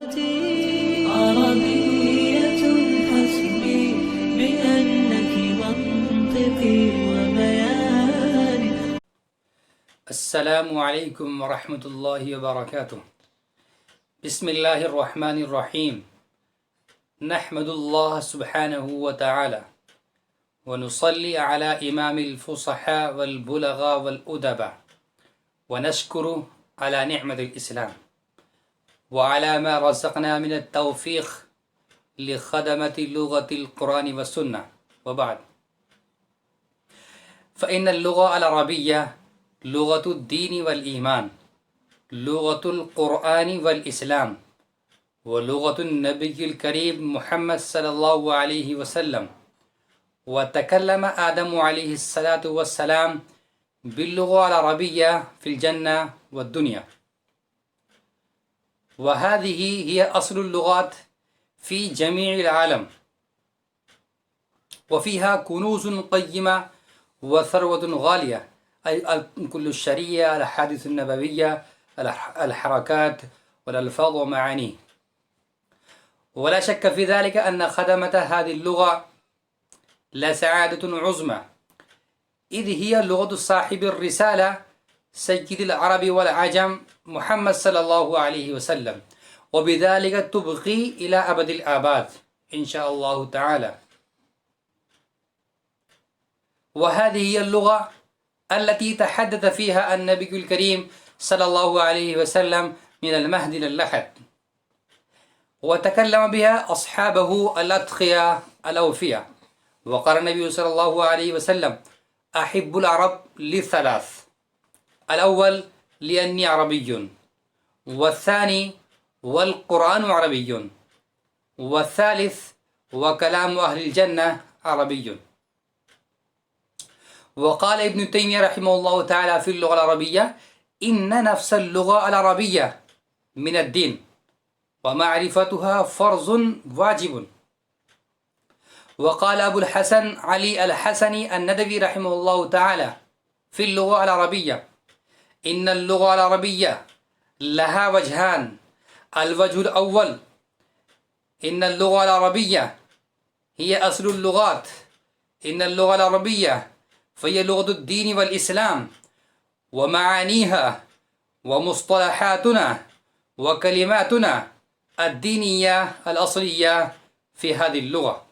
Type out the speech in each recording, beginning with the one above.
عربية حسبي بأنك منطقي وبياني. السلام عليكم ورحمة الله وبركاته. بسم الله الرحمن الرحيم. نحمد الله سبحانه وتعالى ونصلي على إمام الفصحاء والبلغاء والأدباء ونشكر على نعمة الإسلام وعلى ما رزقنا من التوفيق لخدمة لغة القرآن والسنة، وبعد، فإن اللغة العربية لغة الدين والإيمان، لغة القرآن والإسلام، ولغة النبي الكريم محمد صلى الله عليه وسلم. وتكلم آدم عليه الصلاة والسلام باللغة العربية في الجنة والدنيا، وهذه هي أصل اللغات في جميع العالم، وفيها كنوز قيمة وثروة غالية، أي كل الشريعة، الأحاديث النبوية، الحركات والألفاظ ومعانيه. ولا شك في ذلك أن خدمة هذه اللغة لسعادة عظمى، إذ هي لغة صاحب الرسالة سيد العرب والعجم محمد صلى الله عليه وسلم، وبذلك تبقي إلى أبد الآباد إن شاء الله تعالى. وهذه هي اللغة التي تحدث فيها النبي الكريم صلى الله عليه وسلم من المهد إلى اللحد، وتكلم بها أصحابه الأتقياء الأوفياء. وقال النبي صلى الله عليه وسلم: أحب العرب لثلاث: الأول لأني عربي، والثاني والقرآن عربي، والثالث وكلام أهل الجنة عربي. وقال ابن تيمية رحمه الله تعالى في اللغة العربية: إن نفس اللغة العربية من الدين، ومعرفتها فرض واجب. وقال أبو الحسن علي الحسني الندوي رحمه الله تعالى في اللغة العربية: إن اللغة العربية لها وجهان: الوجه الأول إن اللغة العربية هي أصل اللغات، إن اللغة العربية فهي لغة الدين والإسلام، ومعانيها ومصطلحاتنا وكلماتنا الدينية الأصلية في هذه اللغة.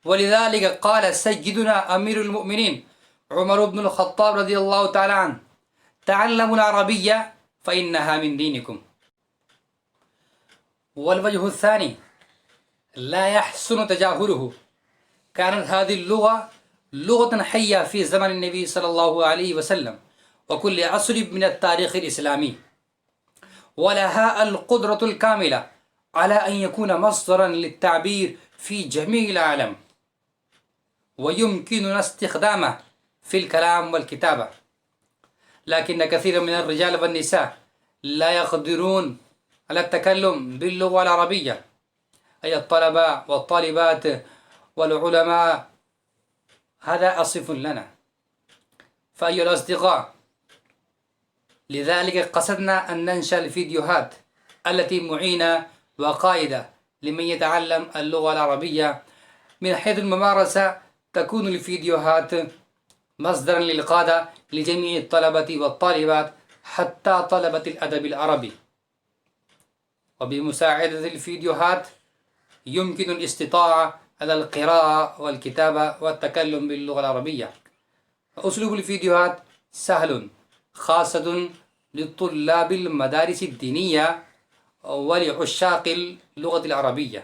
ولذلك قال سيدنا أمير المؤمنين عمر بن الخطاب رضي الله تعالى عنه: تعلموا العربية فإنها من دينكم. والوجه الثاني لا يحسن تجاهله: كانت هذه اللغة لغة حية في زمن النبي صلى الله عليه وسلم وكل عصر من التاريخ الإسلامي، ولها القدرة الكاملة على أن يكون مصدرا للتعبير في جميع العالم، ويمكننا استخدامه في الكلام والكتابة. لكن كثير من الرجال والنساء لا يقدرون على التكلم باللغة العربية، أي الطلبة والطالبات والعلماء. هذا أصف لنا. فأيها الأصدقاء، لذلك قصدنا أن ننشر الفيديوهات التي معينة وقائدة لمن يتعلم اللغة العربية. من حيث الممارسة تكون الفيديوهات مصدرا للقادة لجميع الطلبة والطالبات حتى طلبة الأدب العربي. وبمساعدة الفيديوهات يمكن الاستطاعة على القراءة والكتابة والتكلم باللغة العربية. أسلوب الفيديوهات سهل، خاصة لطلاب المدارس الدينية ولعشاق اللغة العربية.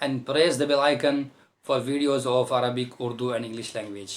and press the bell icon for videos of Arabic, Urdu and English language.